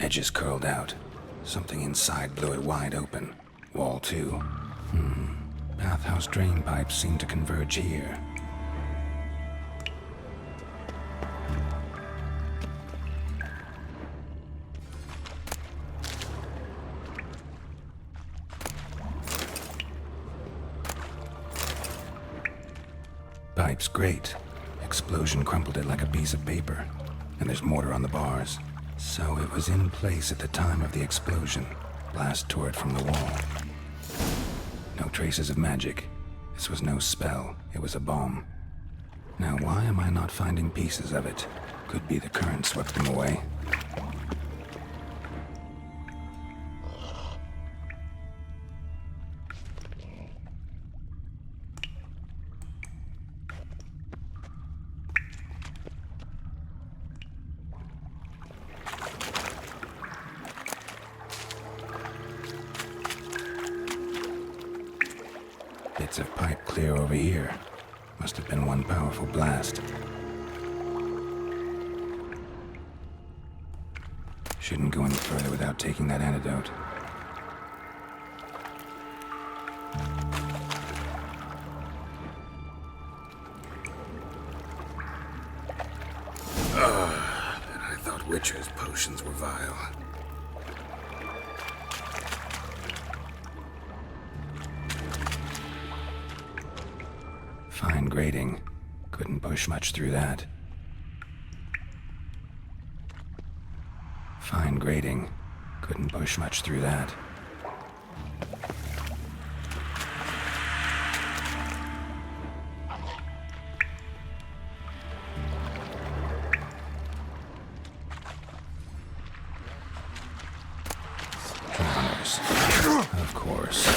Edges curled out. Something inside blew it wide open. Wall too. Bathhouse drain pipes seem to converge here. Pipe's great. Explosion crumpled it like a piece of paper. And there's mortar on the bars. So it was in place at the time of the explosion. Blast tore it from the wall. No traces of magic. This was no spell. It was a bomb. Now why am I not finding pieces of it? Could be the current swept them away. Bits of pipe clear over here. Must have been one powerful blast. Shouldn't go any further without taking that antidote. And I thought Witcher's potions were vile. Fine grating. Couldn't push much through that. Fine grating. Couldn't push much through that. Drowners. Of course.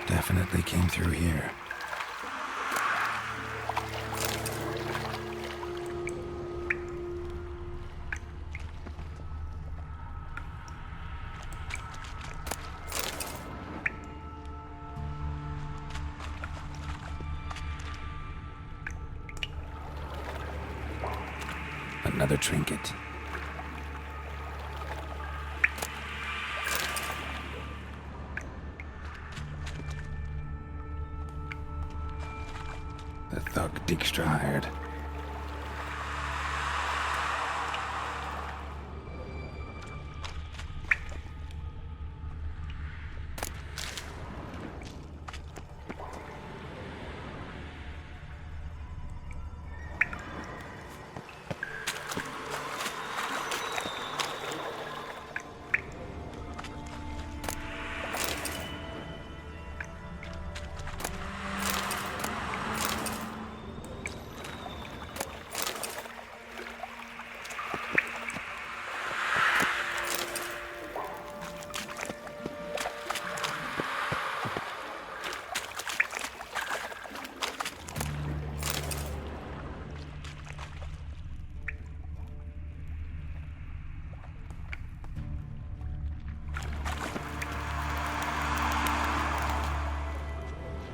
Definitely came through here. Another trinket. The thug Dijkstra hired.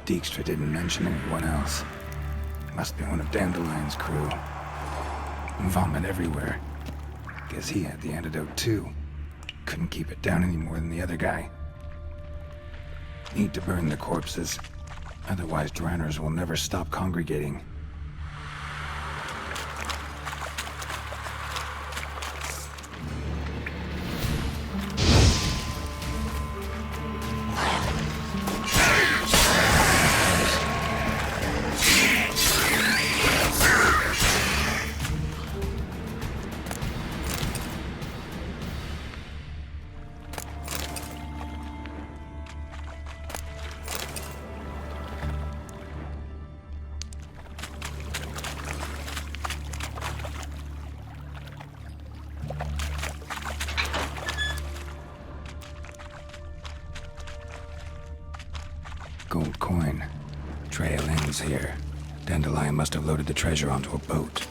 Dijkstra didn't mention anyone else. Must be one of Dandelion's crew. Vomit everywhere. Guess he had the antidote too. Couldn't keep it down any more than the other guy. Need to burn the corpses. Otherwise, drowners will never stop congregating. Gold coin. Trail ends here. Dandelion must have loaded the treasure onto a boat.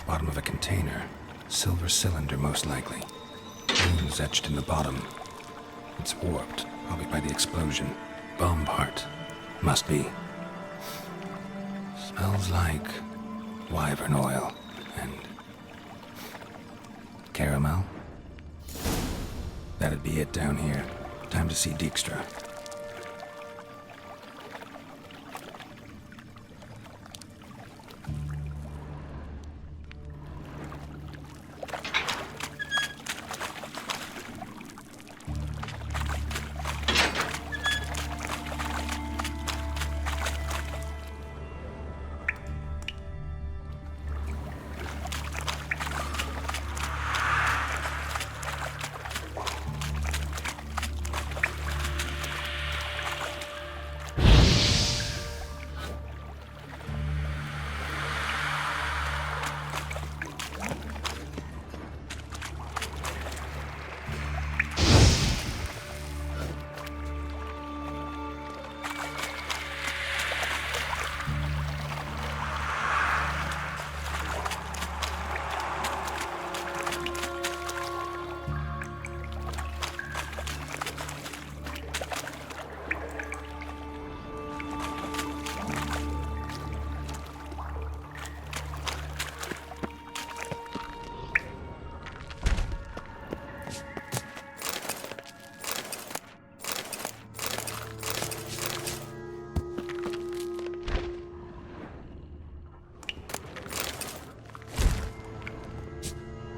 Bottom of a container. Silver cylinder, most likely. Runes etched in the bottom. It's warped, probably by the explosion. Bomb part. Must be. Smells like wyvern oil and caramel. That'd be it down here. Time to see Dijkstra.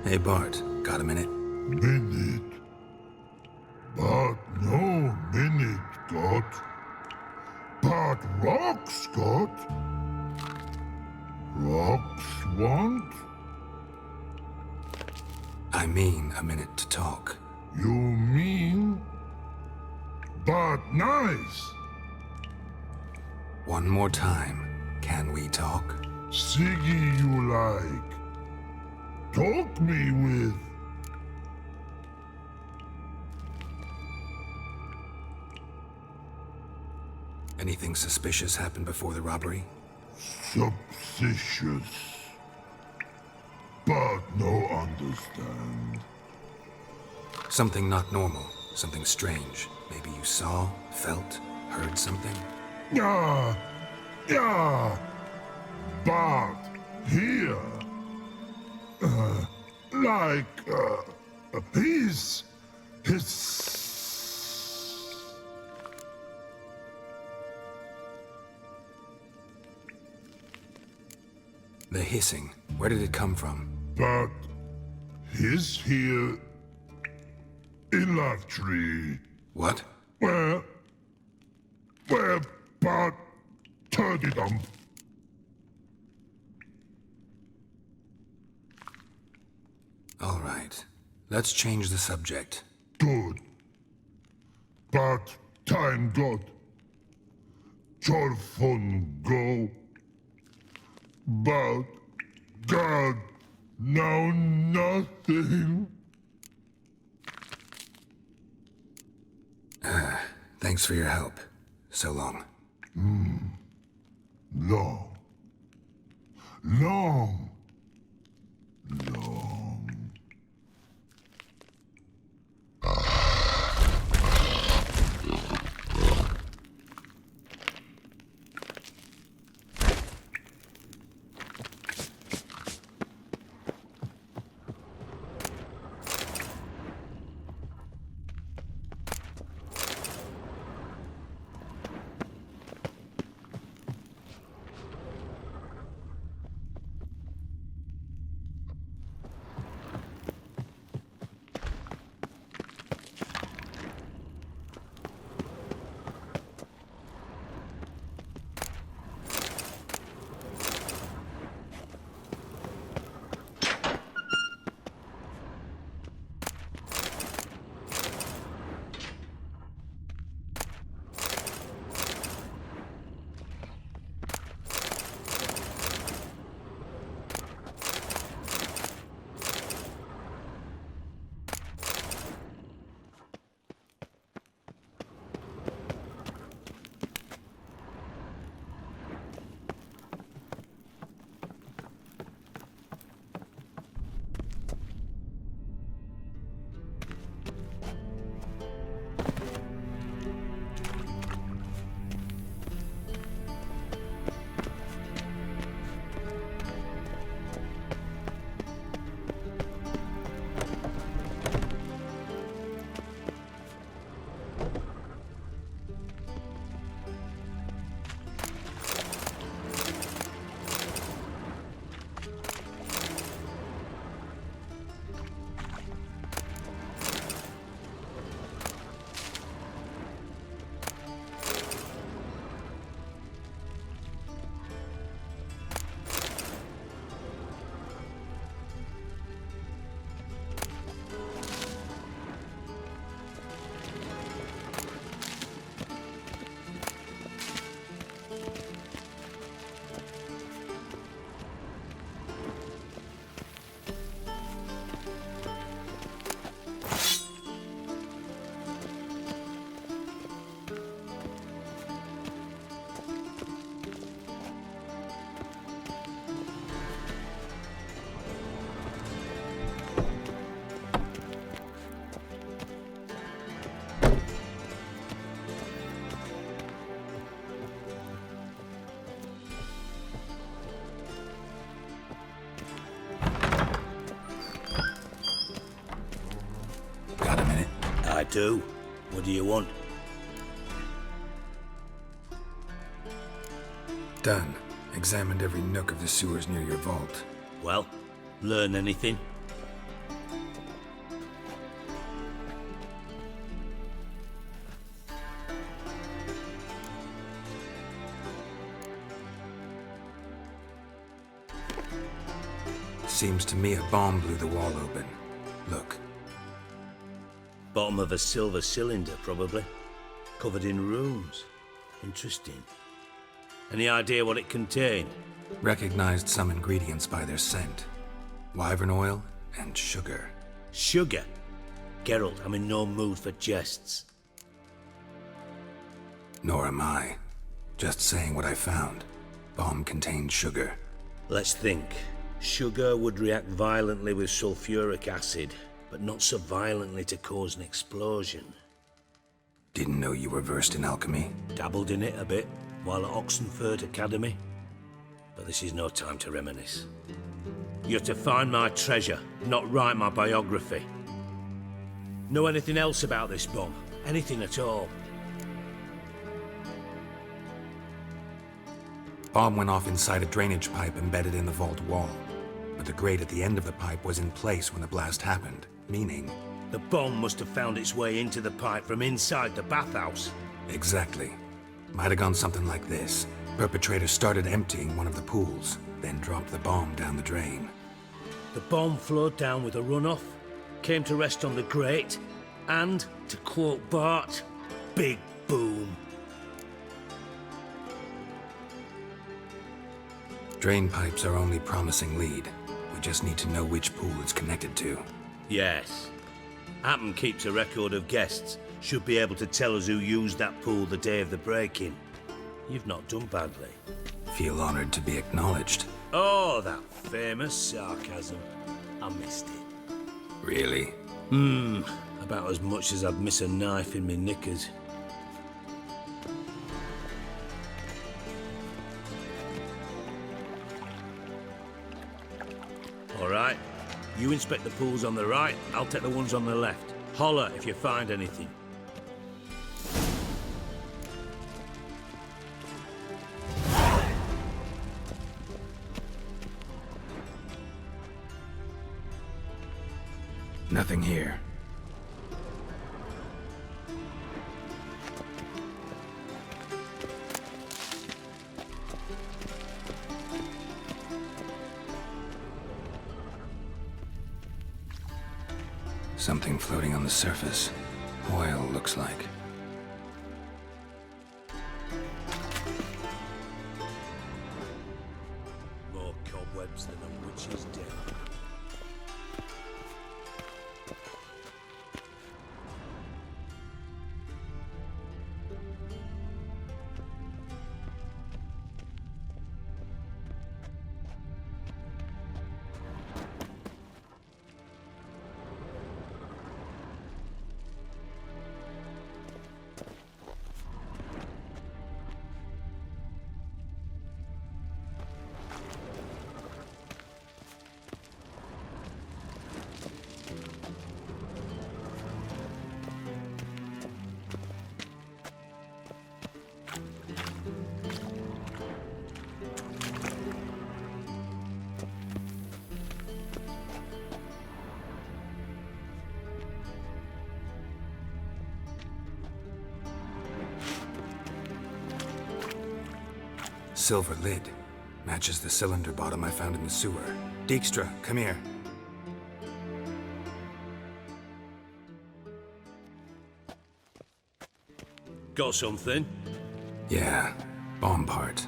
Hey Bart, got a minute? Minute. But no minute got. But rocks got. Rocks want? I mean a minute to talk. You mean? But nice. One more time. Can we talk? Siggy you like. Talk me with. Anything suspicious happened before the robbery? Suspicious. But no understand. Something not normal. Something strange. Maybe you saw, felt, heard something? Yeah. But here. His. The hissing. Where did it come from? But his here in Love Tree. What? Where but turdy dump. All right. Let's change the subject. Good. But time got. Cholfon go. But God, now nothing. Thanks for your help. So long. Long. Long. I do. What do you want? Done. Examined every nook of the sewers near your vault. Well, learn anything? Seems to me a bomb blew the wall open. Look. Bottom of a silver cylinder, probably. Covered in runes. Interesting. Any idea what it contained? Recognized some ingredients by their scent. Wyvern oil and sugar. Sugar? Geralt, I'm in no mood for jests. Nor am I. Just saying what I found. Bomb contained sugar. Let's think. Sugar would react violently with sulfuric acid, but not so violently to cause an explosion. Didn't know you were versed in alchemy. Dabbled in it a bit while at Oxenford Academy. But this is no time to reminisce. You're to find my treasure, not write my biography. Know anything else about this bomb? Anything at all? Bomb went off inside a drainage pipe embedded in the vault wall. But the grate at the end of the pipe was in place when the blast happened, meaning... The bomb must have found its way into the pipe from inside the bathhouse. Exactly. Might have gone something like this. Perpetrator started emptying one of the pools, then dropped the bomb down the drain. The bomb flowed down with a runoff, came to rest on the grate, and, to quote Bart, big boom. Drain pipes are only promising lead. We just need to know which pool it's connected to. Yes. Appen keeps a record of guests. Should be able to tell us who used that pool the day of the break-in. You've not done badly. Feel honored to be acknowledged. Oh, that famous sarcasm. I missed it. Really? About as much as I'd miss a knife in me knickers. All right. You inspect the pools on the right, I'll take the ones on the left. Holler if you find anything. Nothing here. Something floating on the surface. Oil, looks like. More cobwebs than a witch's den. Silver lid. Matches the cylinder bottom I found in the sewer. Dijkstra, come here. Got something? Yeah, bomb part.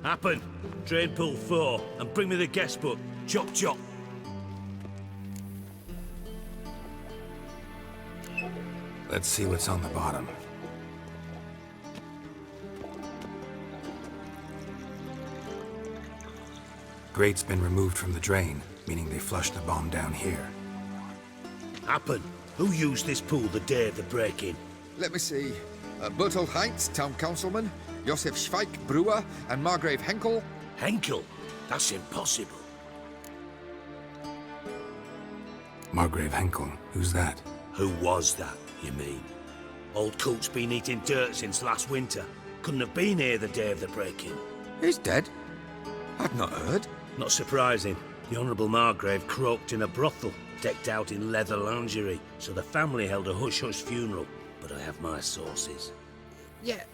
Happen. Drain pool 4, and bring me the guest book. Chop chop. Let's see what's on the bottom. Grate's been removed from the drain, meaning they flushed the bomb down here. Happen. Who used this pool the day of the break-in? Let me see. Bertold Heinz, town councilman, Josef Schweik, brewer, and Margrave Henkel. Henkel? That's impossible. Margrave Henkel, who's that? Who was that, you mean? Old Coot's been eating dirt since last winter. Couldn't have been here the day of the break-in. He's dead? I'd not heard. Not surprising. The Honourable Margrave croaked in a brothel, decked out in leather lingerie, so the family held a hush-hush funeral. But I have my sources. Yeah,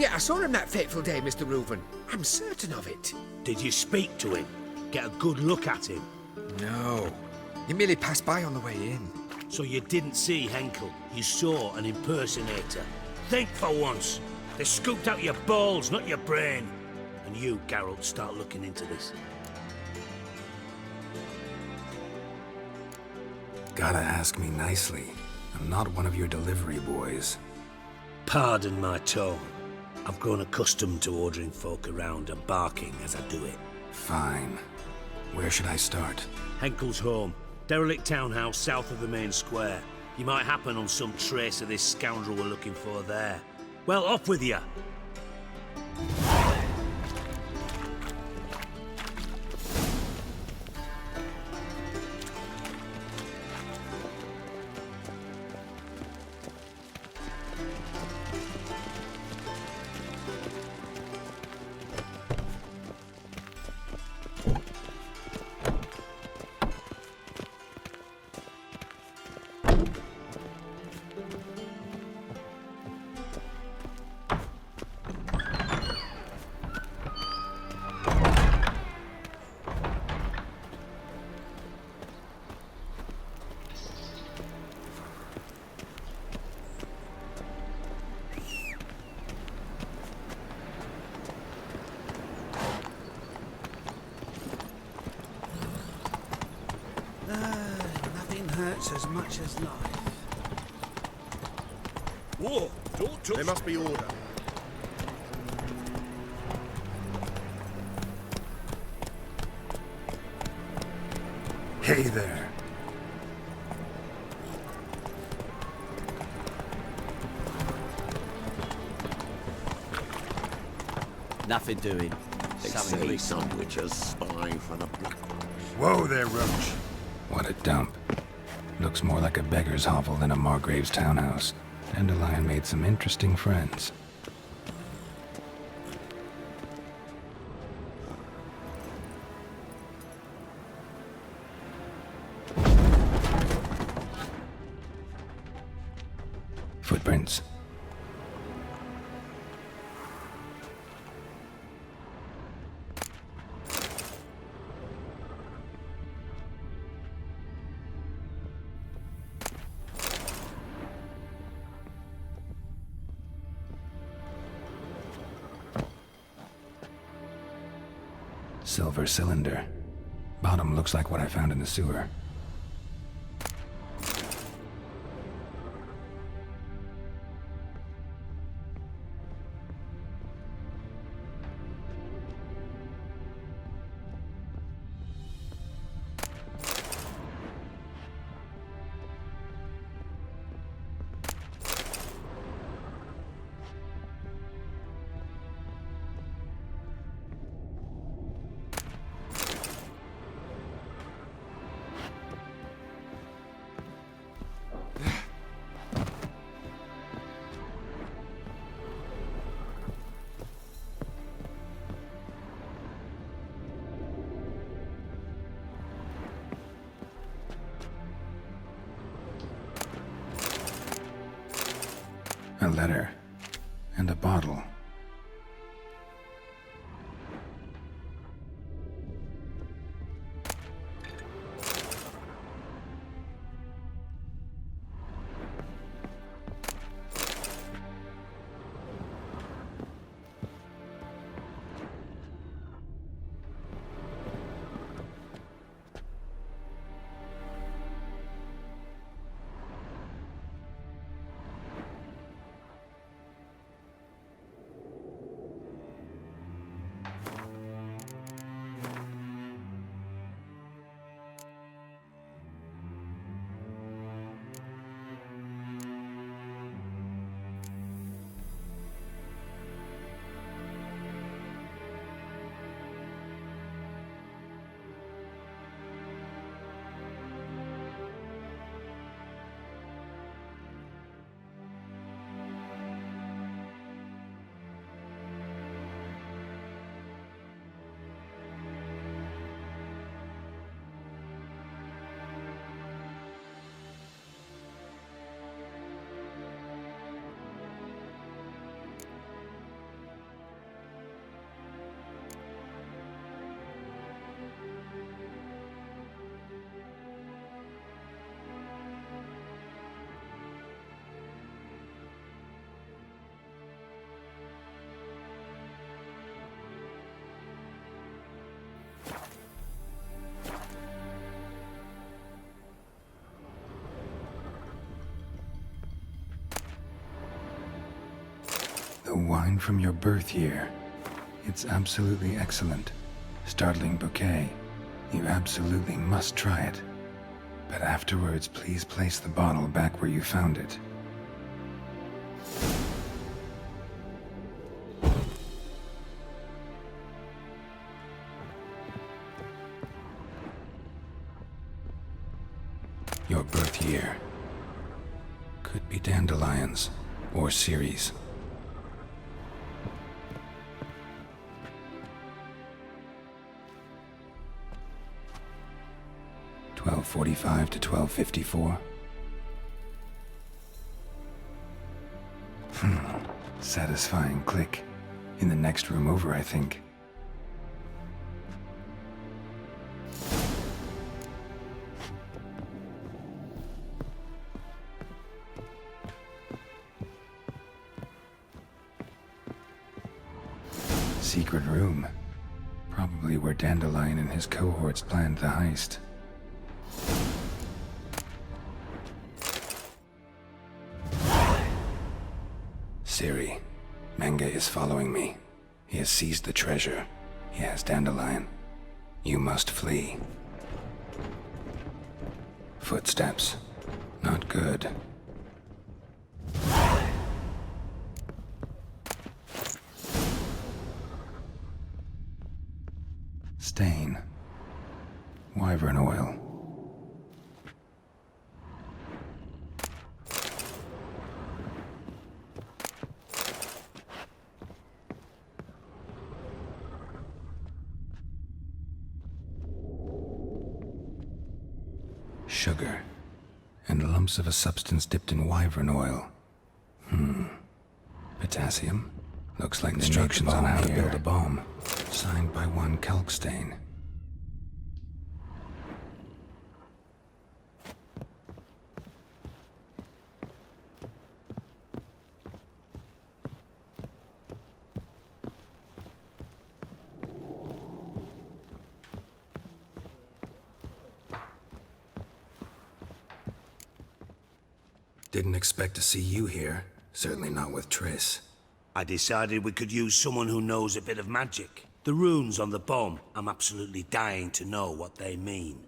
I saw him that fateful day, Mr. Reuven. I'm certain of it. Did you speak to him? Get a good look at him? No. He merely passed by on the way in. So you didn't see Henkel, you saw an impersonator. Think for once. They scooped out your balls, not your brain. And you, Geralt, start looking into this. Gotta ask me nicely. I'm not one of your delivery boys. Pardon my tone. I've grown accustomed to ordering folk around and barking as I do it. Fine. Where should I start? Henkel's home. Derelict townhouse south of the main square. You might happen on some trace of this scoundrel we're looking for there. Well, off with you! Nothing hurts as much as life. Whoa! Don't touch. There must be order. Hey there. Nothing doing. They Something say some witches spy for the Black. Whoa there, Roach. What a dump. Looks more like a beggar's hovel than a Margrave's townhouse. Dandelion made some interesting friends. Footprints. Silver cylinder. Bottom looks like what I found in the sewer. A letter. And a bottle. wine from your birth year. It's absolutely excellent. Startling bouquet. You absolutely must try it. But afterwards, please place the bottle back where you found it. Your birth year. Could be dandelions or Ceres. (1245 to 1254). Satisfying click. In the next room over, I think. Secret room. Probably where Dandelion and his cohorts planned the heist. Siri, Menge is following me. He has seized the treasure. He has Dandelion. You must flee. Footsteps. Not good. Stain. Wyvern oil. Sugar. And lumps of a substance dipped in wyvern oil. Potassium? Looks like instructions on how to build a bomb. Signed by one Kalkstain. Didn't expect to see you here. Certainly not with Triss. I decided we could use someone who knows a bit of magic. The runes on the bomb, I'm absolutely dying to know what they mean.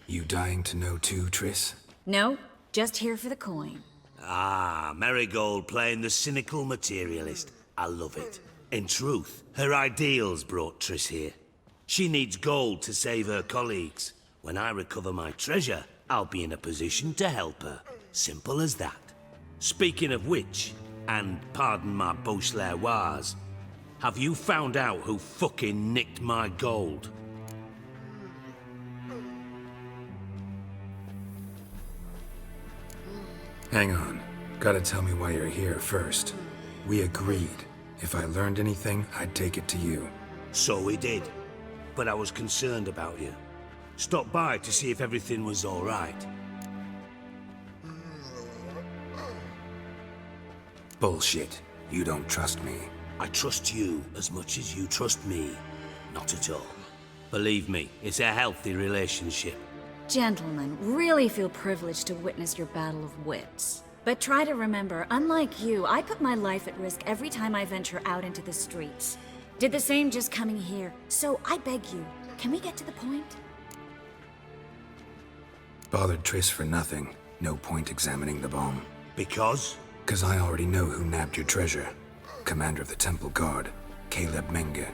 You dying to know too, Triss? No, just here for the coin. Ah, Marigold playing the cynical materialist. I love it. In truth, her ideals brought Triss here. She needs gold to save her colleagues. When I recover my treasure, I'll be in a position to help her. Simple as that. Speaking of which, and pardon my Beauclervois, have you found out who fucking nicked my gold? Hang on. Gotta tell me why you're here first. We agreed. If I learned anything, I'd take it to you. So we did. But I was concerned about you. Stopped by to see if everything was all right. Bullshit. You don't trust me. I trust you as much as you trust me. Not at all. Believe me, it's a healthy relationship. Gentlemen, really feel privileged to witness your battle of wits. But try to remember, unlike you, I put my life at risk every time I venture out into the streets. Did the same just coming here. So I beg you, can we get to the point? Bothered Triss for nothing. No point examining the bomb. Because? 'Cause I already know who nabbed your treasure. Commander of the Temple Guard, Caleb Menge.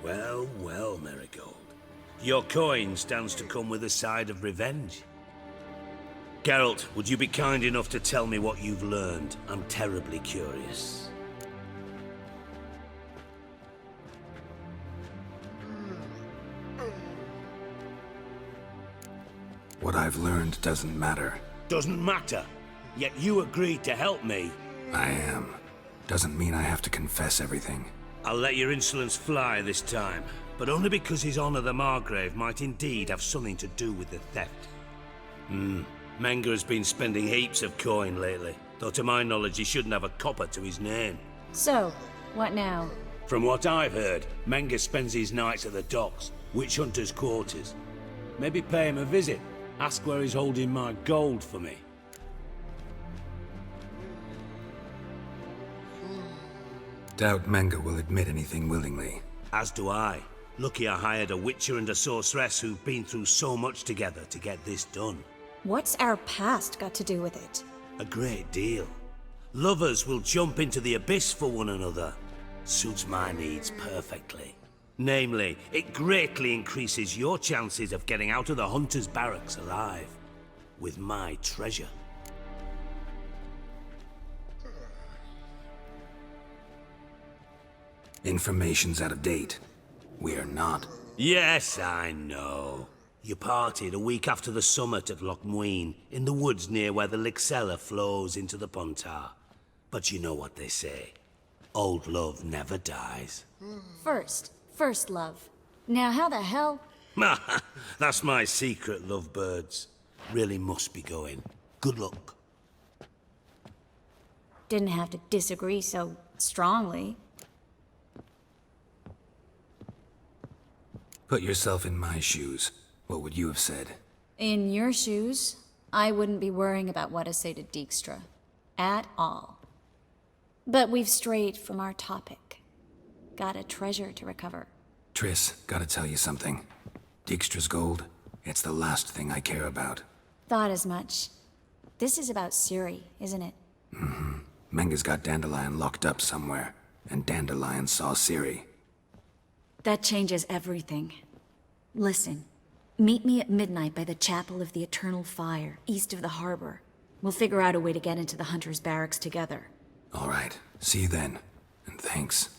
Well, well, Marigold. Your coin stands to come with a side of revenge. Geralt, would you be kind enough to tell me what you've learned? I'm terribly curious. What I've learned doesn't matter. Doesn't matter. Yet you agreed to help me. I am. Doesn't mean I have to confess everything. I'll let your insolence fly this time, but only because His Honor the Margrave might indeed have something to do with the theft. Menge has been spending heaps of coin lately, though to my knowledge he shouldn't have a copper to his name. So, what now? From what I've heard, Menge spends his nights at the docks, witch hunters' quarters. Maybe pay him a visit. Ask where he's holding my gold for me. Doubt Menge will admit anything willingly. As do I. Lucky I hired a witcher and a sorceress who've been through so much together to get this done. What's our past got to do with it? A great deal. Lovers will jump into the abyss for one another. Suits my needs perfectly. Namely, it greatly increases your chances of getting out of the Hunter's barracks alive. With my treasure. Information's out of date. We're not. Yes, I know. You partied a week after the summit at Loch Muin, in the woods near where the Lixella flows into the Pontar. But you know what they say. Old love never dies. First love. Now how the hell? That's my secret, lovebirds. Really must be going. Good luck. Didn't have to disagree so strongly. Put yourself in my shoes. What would you have said? In your shoes, I wouldn't be worrying about what to say to Dijkstra. At all. But we've strayed from our topic. Got a treasure to recover. Triss, gotta tell you something. Dijkstra's gold, it's the last thing I care about. Thought as much. This is about Ciri, isn't it? Menge's got Dandelion locked up somewhere, and Dandelion saw Ciri. That changes everything. Listen, meet me at midnight by the Chapel of the Eternal Fire, east of the harbor. We'll figure out a way to get into the Hunter's barracks together. All right, see you then, and thanks.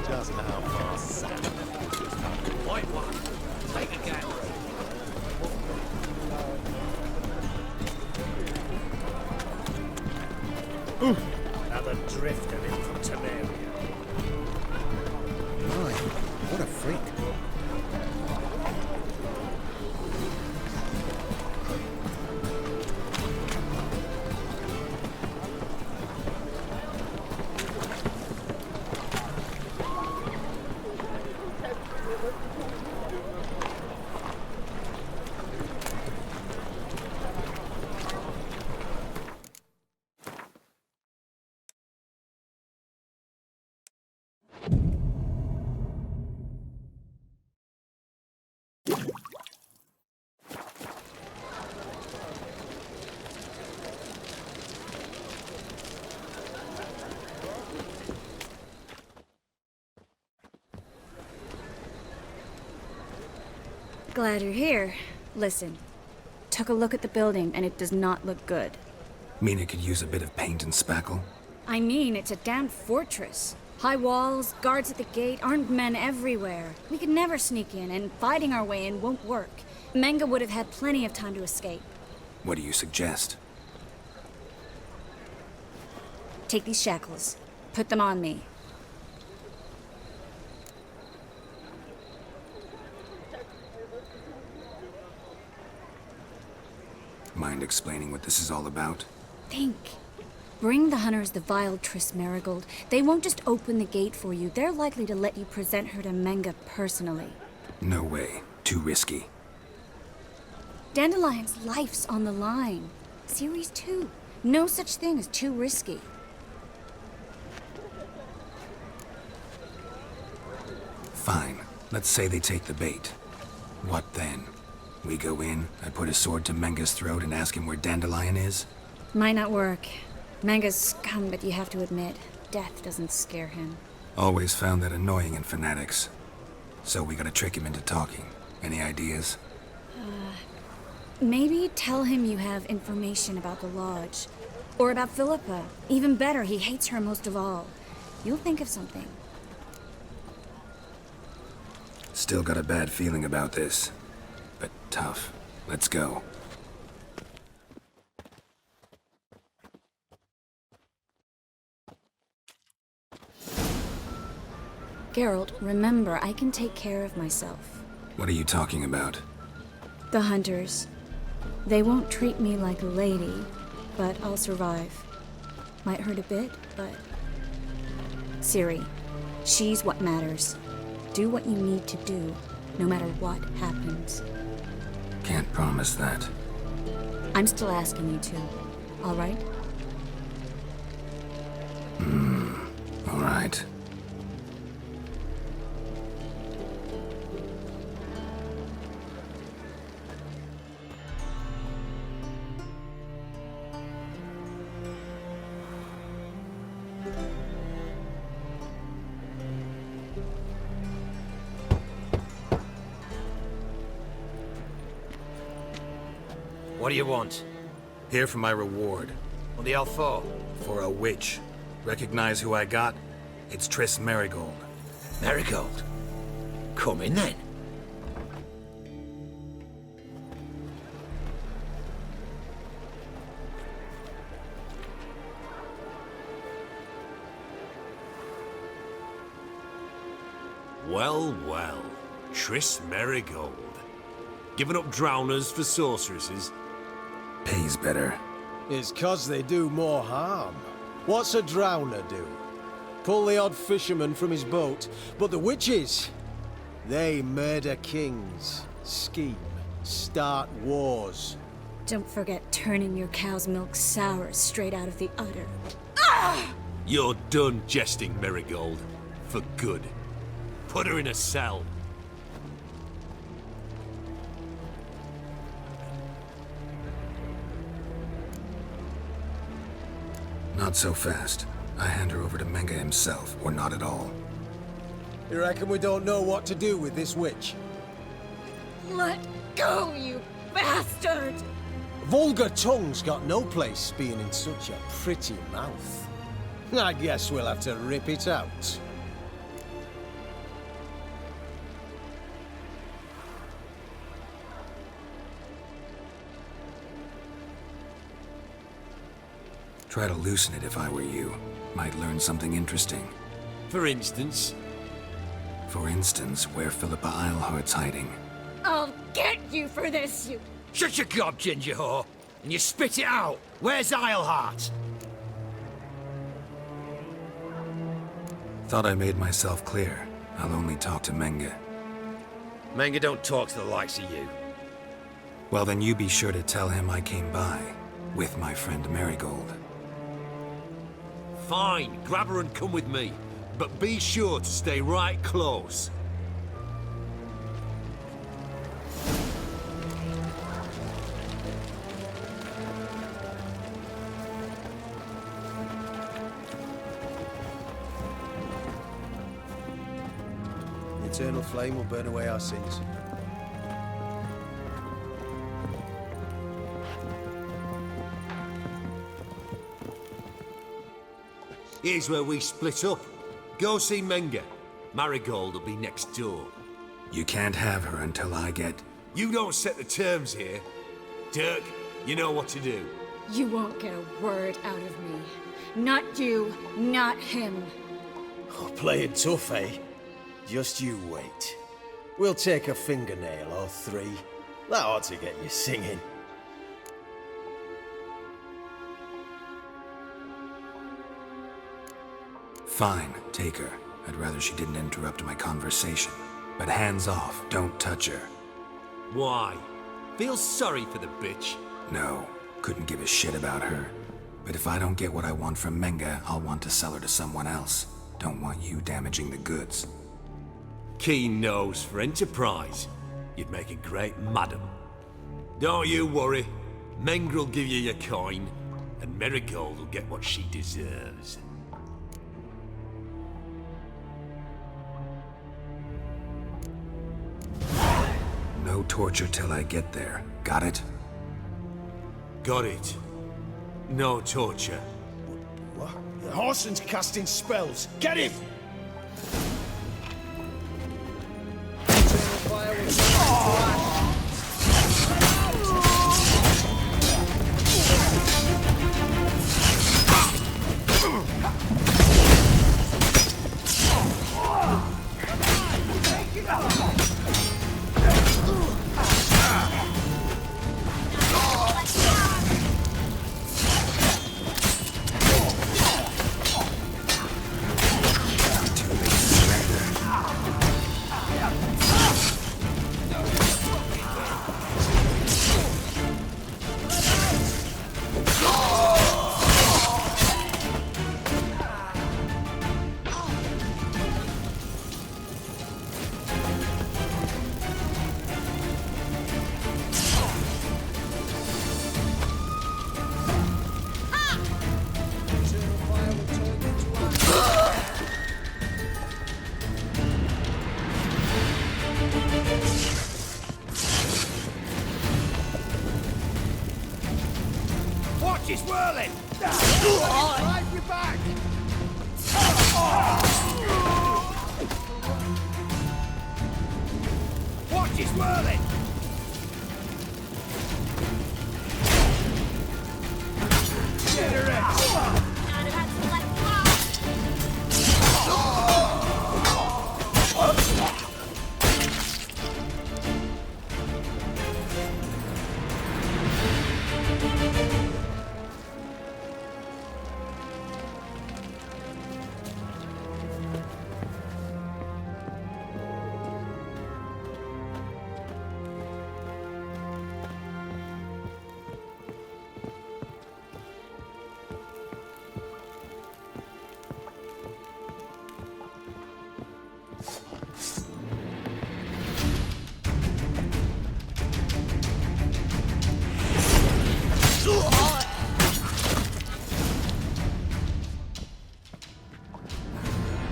Just how far south. White one. Take a gander. Another drifter in from Temeria. My, what a freak. Glad you're here. Listen, took a look at the building and it does not look good. Mean it could use a bit of paint and spackle? I mean, it's a damn fortress. High walls, guards at the gate, armed men everywhere. We could never sneak in, and fighting our way in won't work. Menge would have had plenty of time to escape. What do you suggest? Take these shackles. Put them on me. Mind explaining what this is all about? Think. Bring the hunters the vile Triss Marigold. They won't just open the gate for you. They're likely to let you present her to Menge personally. No way. Too risky. Dandelion's life's on the line. Ciri's too. No such thing as too risky. Fine. Let's say they take the bait. What then? We go in, I put a sword to Menge's throat and ask him where Dandelion is? Might not work. Menge's scum, but you have to admit, death doesn't scare him. Always found that annoying in fanatics. So we gotta trick him into talking. Any ideas? Maybe tell him you have information about the Lodge. Or about Philippa. Even better, he hates her most of all. You'll think of something. Still got a bad feeling about this. But tough. Let's go. Geralt, remember, I can take care of myself. What are you talking about? The hunters. They won't treat me like a lady, but I'll survive. Might hurt a bit, but... Ciri, she's what matters. Do what you need to do, no matter what happens. Can't promise that. I'm still asking you to, all right? All right. What do you want? Here for my reward. What the hell for? For a witch. Recognize who I got? It's Triss Merigold. Marigold? Come in then. Well, well. Triss Merigold. Giving up drowners for sorceresses? Pays better. It's 'cause they do more harm. What's a drowner do? Pull the odd fisherman from his boat, but the witches, they murder kings, scheme, start wars. Don't forget turning your cow's milk sour straight out of the udder. You're done jesting, Merigold. For good. Put her in a cell. Not so fast. I hand her over to Menge himself, or not at all. You reckon we don't know what to do with this witch? Let go, you bastard! Vulgar tongue's got no place being in such a pretty mouth. I guess we'll have to rip it out. Try to loosen it if I were you. Might learn something interesting. For instance? For instance, where Philippa Eilhart's hiding. I'll get you for this, you... Shut your gob, ginger whore, and you spit it out. Where's Eilhart? Thought I made myself clear. I'll only talk to Menge. Menge don't talk to the likes of you. Well, then you be sure to tell him I came by. With my friend Merigold. Fine, grab her and come with me. But be sure to stay right close. The eternal flame will burn away our sins. Here's where we split up. Go see Menge. Marigold will be next door. You can't have her until I get... You don't set the terms here. Dirk, you know what to do. You won't get a word out of me. Not you, not him. Oh, playing tough, eh? Just you wait. We'll take a fingernail or three. That ought to get you singing. Fine, take her. I'd rather she didn't interrupt my conversation. But hands off, don't touch her. Why? Feel sorry for the bitch? No, couldn't give a shit about her. But if I don't get what I want from Menge, I'll want to sell her to someone else. Don't want you damaging the goods. Keen nose for enterprise. You'd make a great madam. Don't you worry. Menge will give you your coin, and Merigold will get what she deserves. No torture till I get there. Got it? Got it. No torture. What? The Horson's casting spells. Get him! Eternal fire will turn to ash. Watch, he's whirling! Drive you back! Watch, he's whirling! Get her in!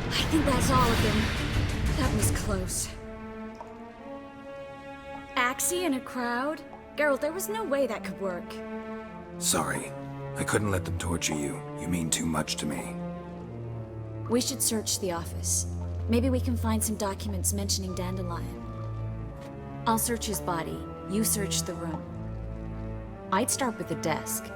I think that's all of them. That was close. Axie in a crowd? Geralt, there was no way that could work. Sorry. I couldn't let them torture you. You mean too much to me. We should search the office. Maybe we can find some documents mentioning Dandelion. I'll search his body. You search the room. I'd start with the desk.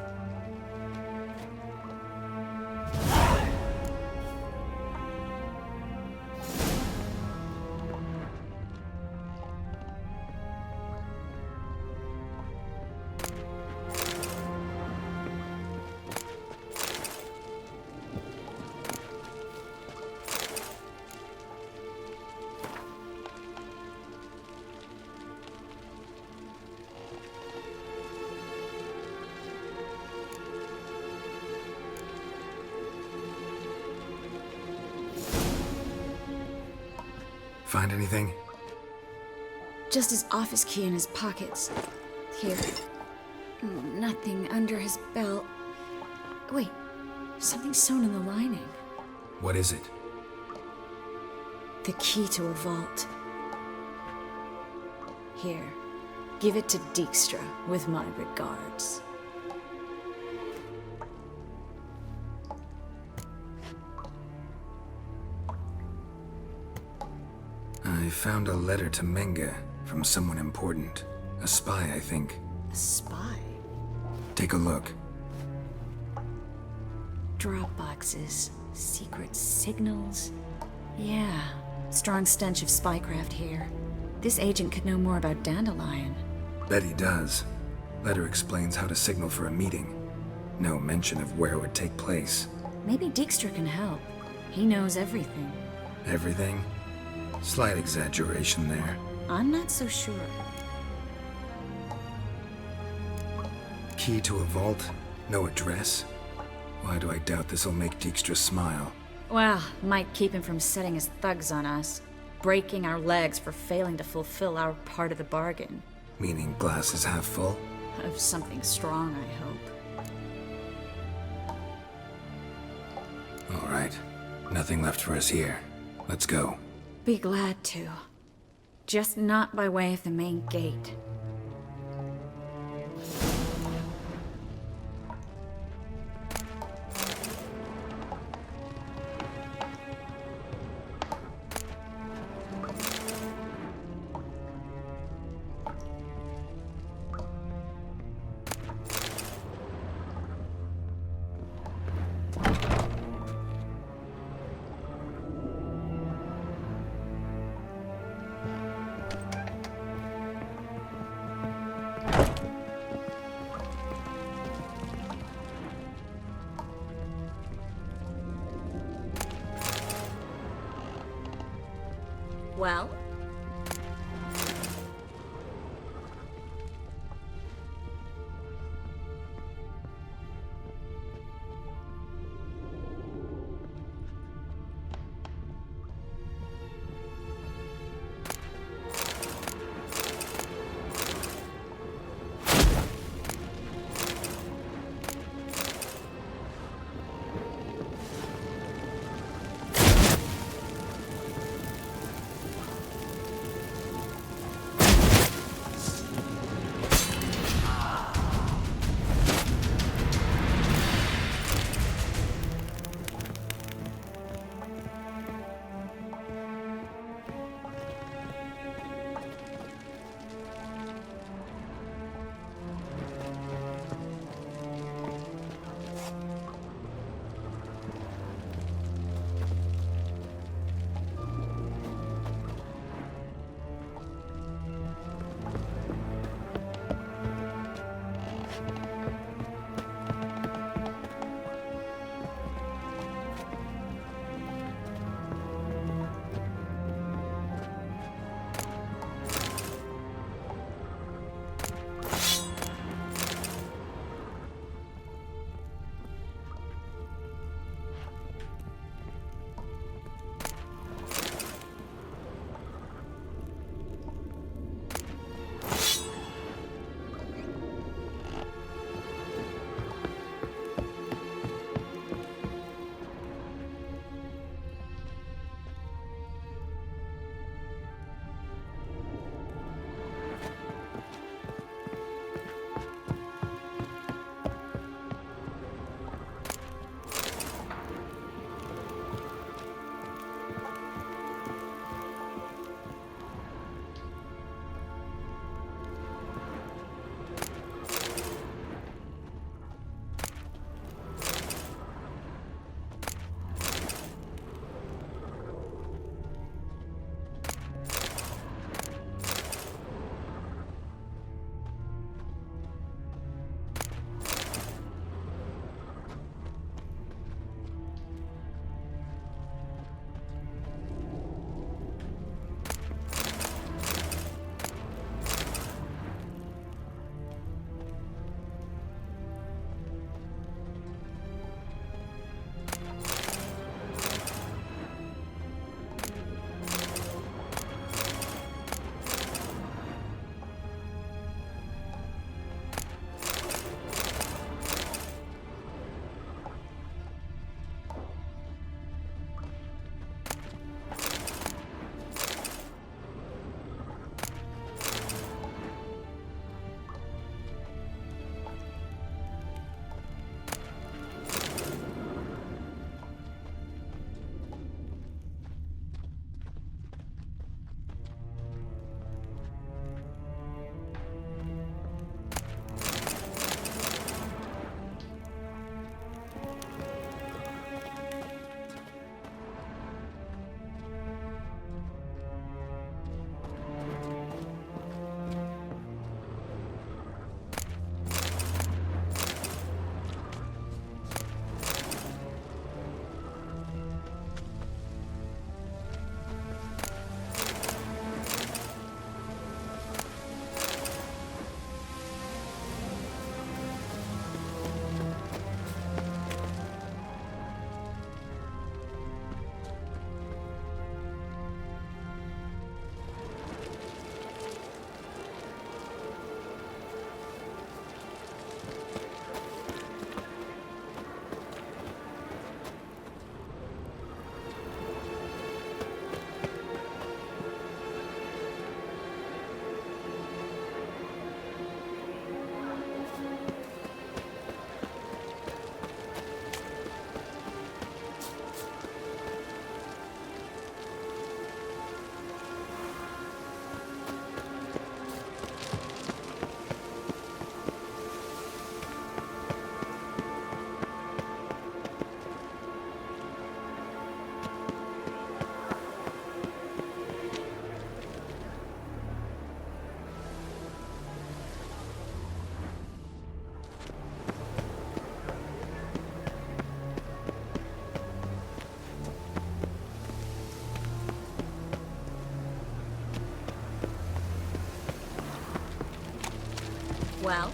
Find anything? Just his office key in his pockets. Here. Nothing under his belt. Wait, something sewn in the lining. What is it? The key to a vault. Here, give it to Dijkstra with my regards. I found a letter to Menge from someone important. A spy, I think. A spy? Take a look. Drop boxes, secret signals. Yeah, strong stench of spycraft here. This agent could know more about Dandelion. Bet he does. Letter explains how to signal for a meeting. No mention of where it would take place. Maybe Dijkstra can help. He knows everything. Everything? Slight exaggeration there. I'm not so sure. Key to a vault? No address? Why do I doubt this'll make Dijkstra smile? Well, might keep him from setting his thugs on us. Breaking our legs for failing to fulfill our part of the bargain. Meaning glass is half full? Of something strong, I hope. All right. Nothing left for us here. Let's go. Be glad to. Just not by way of the main gate. Well? Well?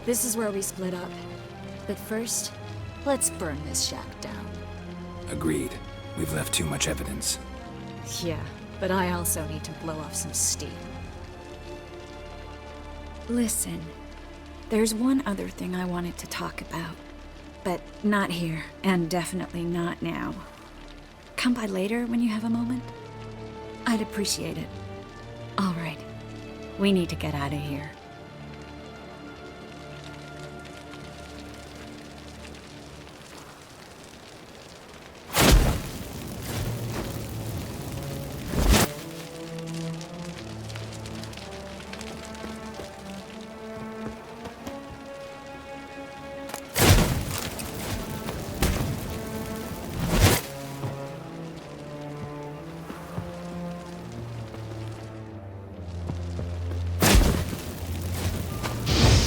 This is where we split up. But first, let's burn this shack down. Agreed. We've left too much evidence. Yeah, but I also need to blow off some steam. Listen, there's one other thing I wanted to talk about. But not here, and definitely not now. Come by later when you have a moment? I'd appreciate it. All right. We need to get out of here.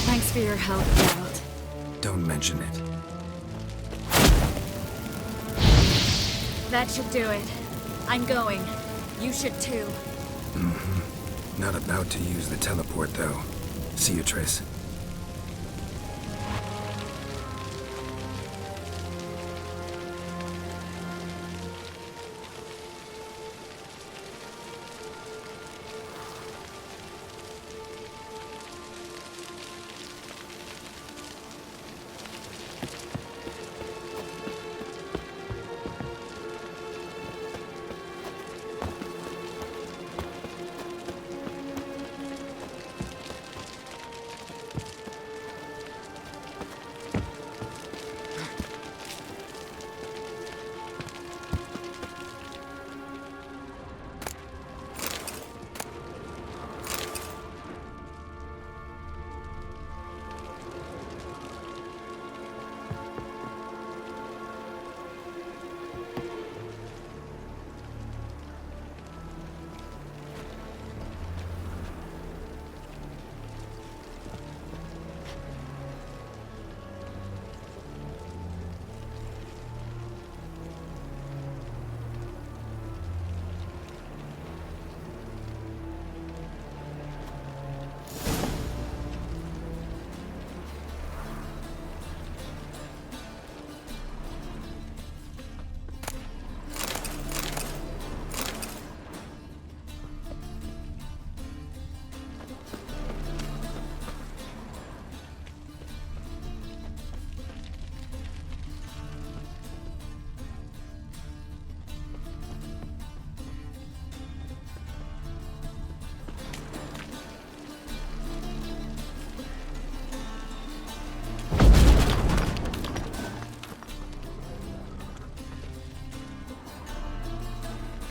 Thanks for your help, Geralt. Don't mention it. That should do it. I'm going. You should too. Not about to use the teleport, though. See you, Triss.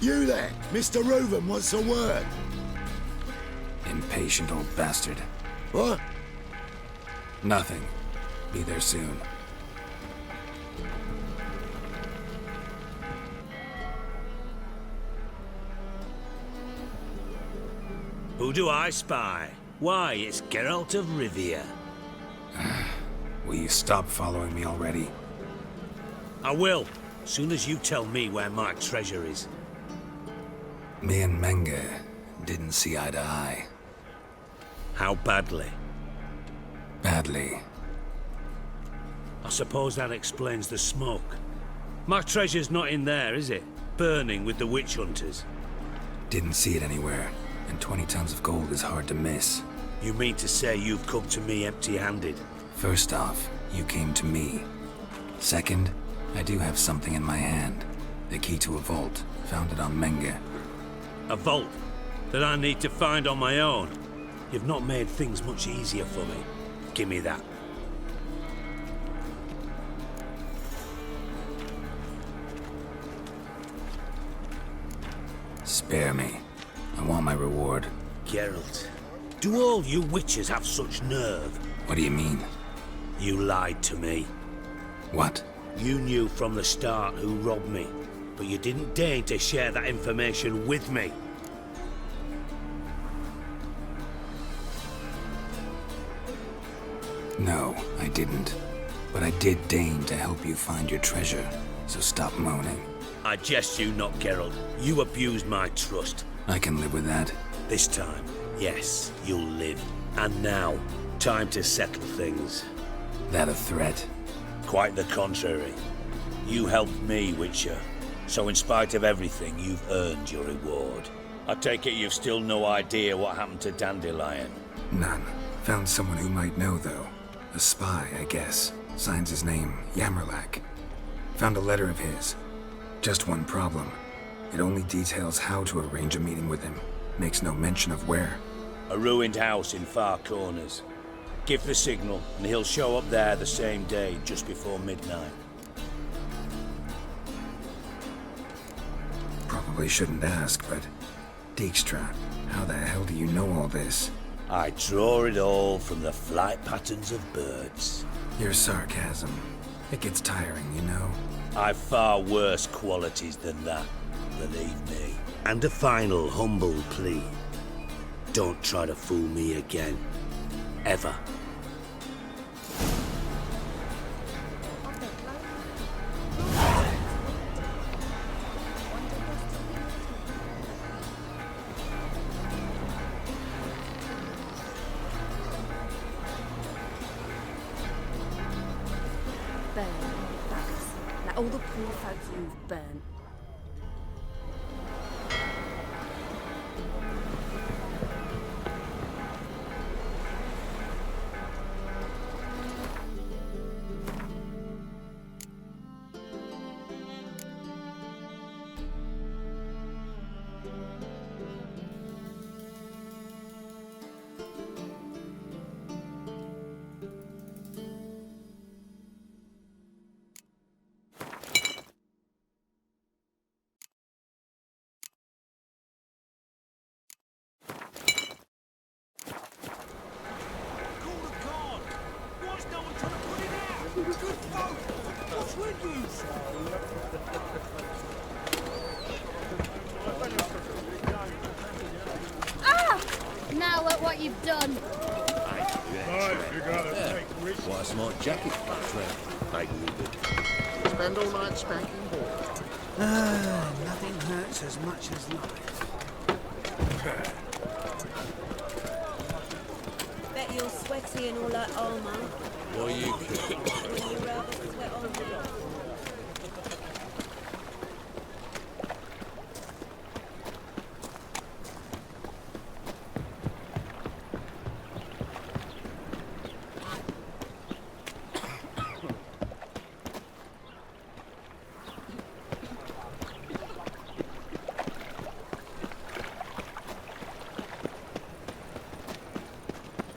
You there, Mr. Reuven wants a word. Impatient old bastard. What? Nothing. Be there soon. Who do I spy? Why, it's Geralt of Rivia. Will you stop following me already? I will, soon as you tell me where my treasure is. Me and Menge didn't see eye to eye. How badly? Badly. I suppose that explains the smoke. My treasure's not in there, is it? Burning with the witch hunters. Didn't see it anywhere, and 20 tons of gold is hard to miss. You mean to say you've come to me empty-handed? First off, you came to me. Second, I do have something in my hand. The key to a vault, founded on Menge. A vault that I need to find on my own. You've not made things much easier for me. Give me that. Spare me. I want my reward. Geralt, do all you witches have such nerve? What do you mean? You lied to me. What? You knew from the start who robbed me, but you didn't deign to share that information with me. No, I didn't. But I did deign to help you find your treasure, so stop moaning. I jest you not, Geralt. You abused my trust. I can live with that. This time, yes, you'll live. And now, time to settle things. That a threat? Quite the contrary. You helped me, Witcher. So in spite of everything, you've earned your reward. I take it you've still no idea what happened to Dandelion. None. Found someone who might know, though. A spy, I guess. Signs his name, Yamerlak. Found a letter of his. Just one problem. It only details how to arrange a meeting with him. Makes no mention of where. A ruined house in Far Corners. Give the signal, and he'll show up there the same day, just before midnight. Probably shouldn't ask, but... Dijkstra, how the hell do you know all this? I draw it all from the flight patterns of birds. Your sarcasm. It gets tiring, you know? I've far worse qualities than that, believe me. And a final humble plea. Don't try to fool me again. Ever. Burn, buggers. Like all the poor folk you've burnt. Ah! Now look what you've done. Why, a smart jacket, Trent. Spend all night spanking boys. Nothing hurts as much as life. Bet you're sweaty in all that armour. What are you kidding? Will you rather sweat on me?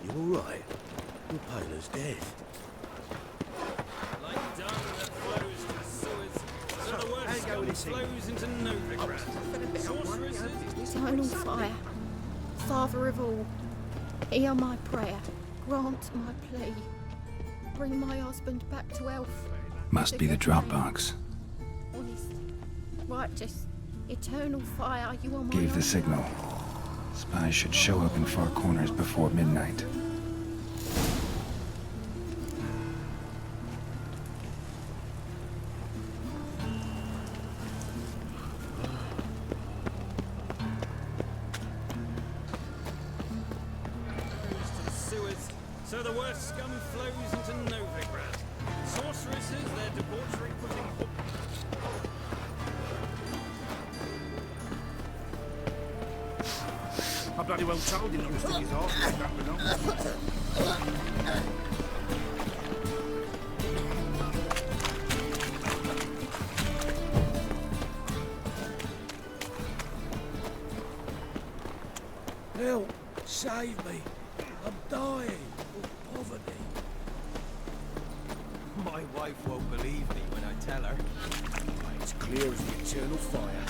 You all right? Your paler's dead. Hang on with this flows into Novigrad. Sorceresses... Eternal fire. Father of all, hear my prayer. Grant my plea. Bring my husband back to health. Must be the Dropbox. Honest, righteous, eternal fire, you are my Gave the only signal. Spies should show up in far corners before midnight. Sewers, so the worst scum flows into Novigrad. Sorceresses, their debauchery putting... I bloody well told him not to stick his arse in that banana. Help! Save me! I'm dying of poverty. My wife won't believe me when I tell her. It's clear as the eternal fire.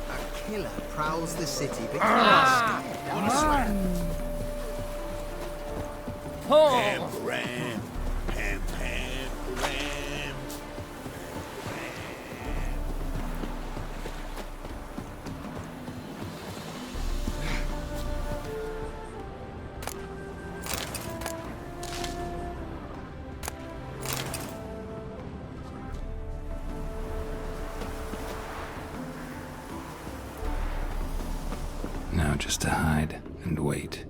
A killer prowls the city, but Ham, ram, ham, ram. Now just to hide and wait.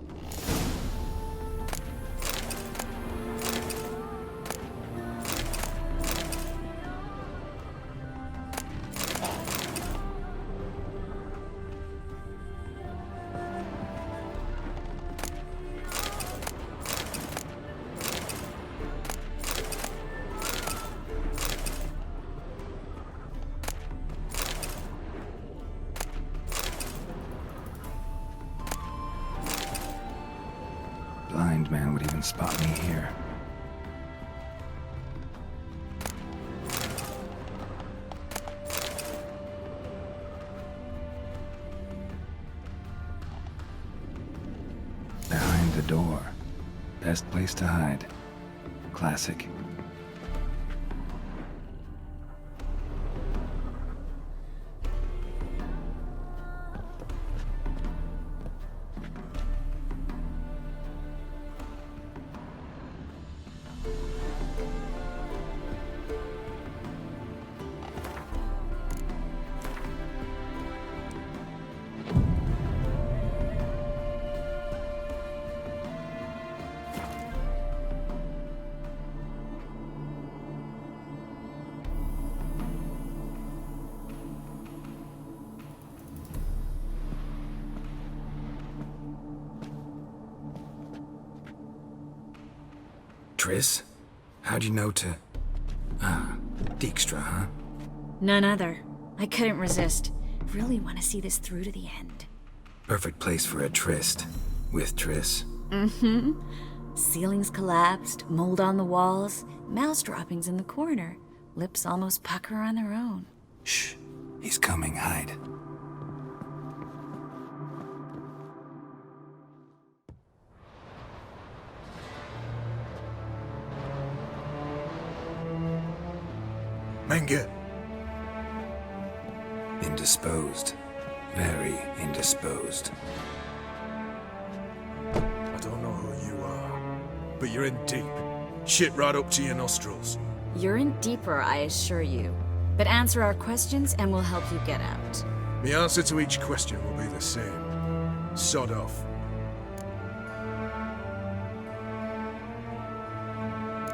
Blind man would even spot me here. Behind the door. Best place to hide. Classic. Triss? How'd you know to... Dijkstra, huh? None other. I couldn't resist. Really want to see this through to the end. Perfect place for a tryst. With Triss. Mm-hmm. Ceilings collapsed, mold on the walls, mouse droppings in the corner. Lips almost pucker on their own. Shh. He's coming. Hide. Menge. Indisposed. Very indisposed. I don't know who you are, but you're in deep. Shit right up to your nostrils. You're in deeper, I assure you. But answer our questions and we'll help you get out. The answer to each question will be the same. Sod off.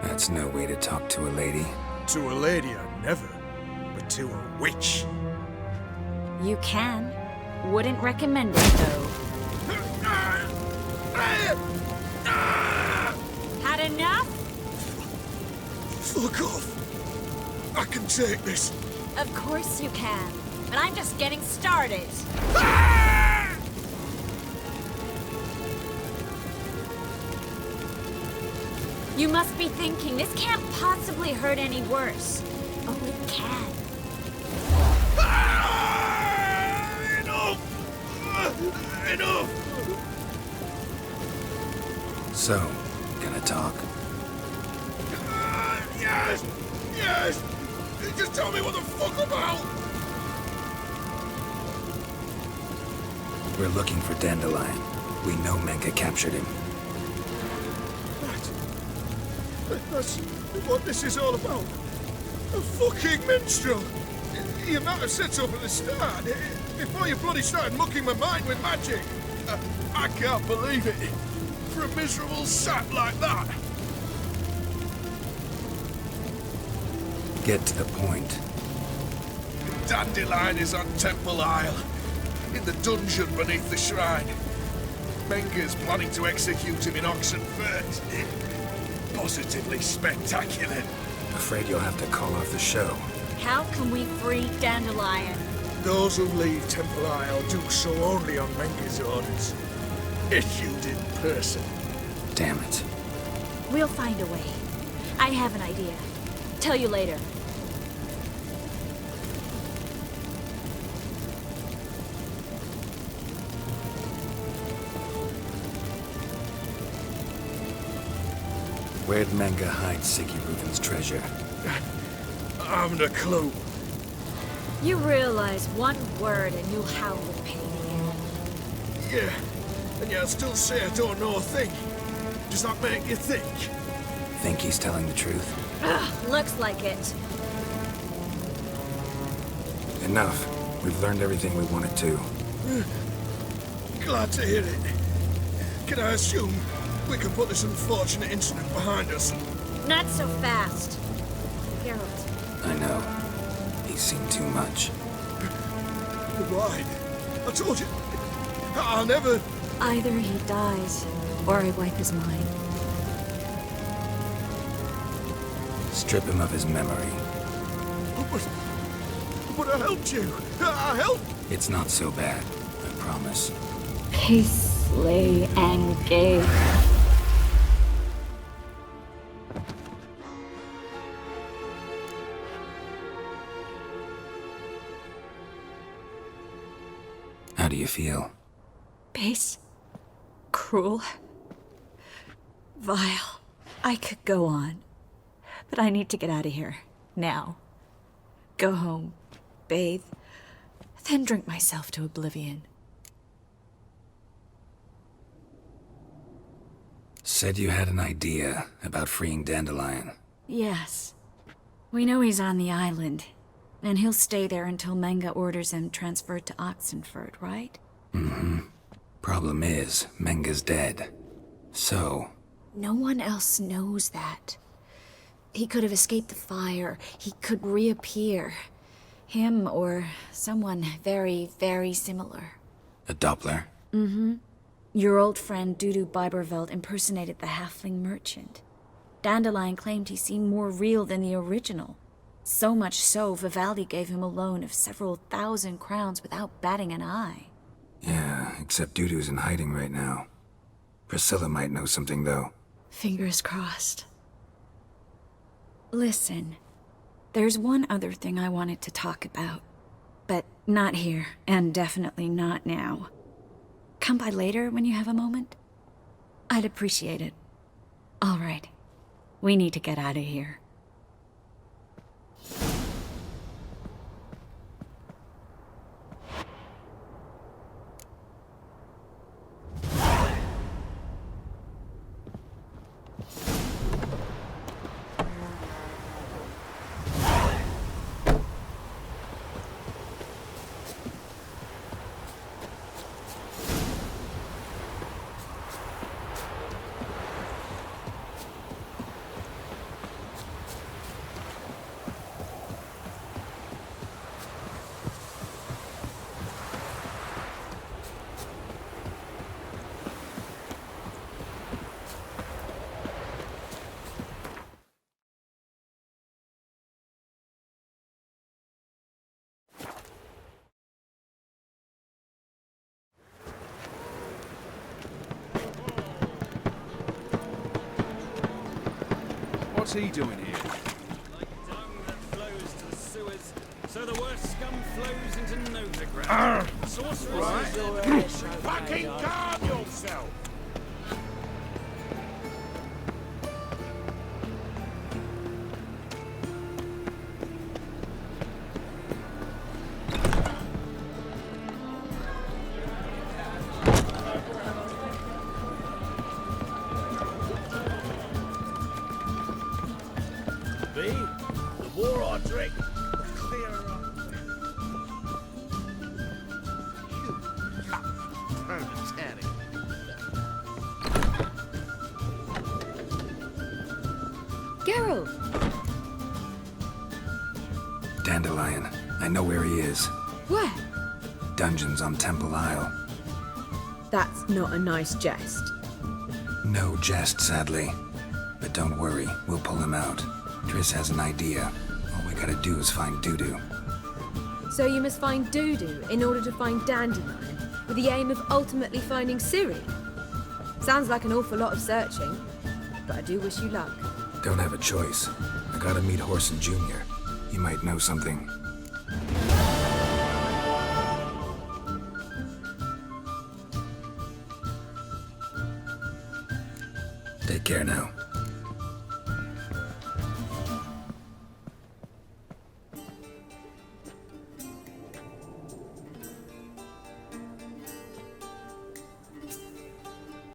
That's no way to talk to a lady. To a lady, I never. But to a witch. You can. Wouldn't recommend it, though. Had enough? Fuck off. I can take this. Of course you can. But I'm just getting started. You must be thinking, this can't possibly hurt any worse. Oh, it can. Enough! So, gonna talk? Yes! Yes! Just tell me what the fuck about! We're looking for Dandelion. We know Menka captured him. That's what this is all about. A fucking minstrel! You might have said so from the start, before you bloody started mucking my mind with magic. I can't believe it. For a miserable sap like that. Get to the point. Dandelion is on Temple Isle, in the dungeon beneath the shrine. Menga's planning to execute him in Oxenfurt. Positively spectacular. Afraid you'll have to call off the show. How can we free Dandelion? Those who leave Temple Isle do so only on Menga's orders. Issued in person. Damn it. We'll find a way. I have an idea. Tell you later. Where'd Menga hide Siggy Reuven's treasure? I haven't a clue. You realize one word and you'll howl with pain again. Yeah, and yet I'll still say I don't know a thing. Does that make you think? Think he's telling the truth? Ugh, looks like it. Enough. We've learned everything we wanted to. Glad to hear it. Can I assume we can put this unfortunate incident behind us? Not so fast. Geralt. I know. He's seen too much. Why? I told you. I'll never... Either he dies, or I wipe his mind. Strip him of his memory. But I helped you. I helped. It's not so bad, I promise. Peace, slay, and gay. How do you feel? Base. Cruel. Vile. I could go on. But I need to get out of here. Now. Go home. Bathe. Then drink myself to oblivion. Said you had an idea about freeing Dandelion. Yes. We know he's on the island. And he'll stay there until Menga orders him transferred to Oxenfurt, right? Mm-hmm. Problem is, Menga's dead. So... No one else knows that. He could have escaped the fire. He could reappear. Him or someone very, very similar. A Doppler? Mm-hmm. Your old friend Dudu Biberveld impersonated the halfling merchant. Dandelion claimed he seemed more real than the original. So much so, Vivaldi gave him a loan of several thousand crowns without batting an eye. Yeah, except Dudu's in hiding right now. Priscilla might know something, though. Fingers crossed. Listen, there's one other thing I wanted to talk about. But not here, and definitely not now. Come by later when you have a moment? I'd appreciate it. All right. We need to get out of here. What's he doing here? Like dung that flows to the sewers, so the worst scum flows into Novigrad. Sorcerers... Fucking calm yourself! Me? The more I drink, the clearer I Geralt! Dandelion. I know where he is. Where? Dungeons on Temple Isle. That's not a nice jest. No jest, sadly. But don't worry, we'll pull him out. Triss has an idea. All we gotta do is find Dudu. So you must find Dudu in order to find Dandelion, with the aim of ultimately finding Ciri? Sounds like an awful lot of searching, but I do wish you luck. Don't have a choice. I gotta meet Horson Jr. He might know something. Take care now.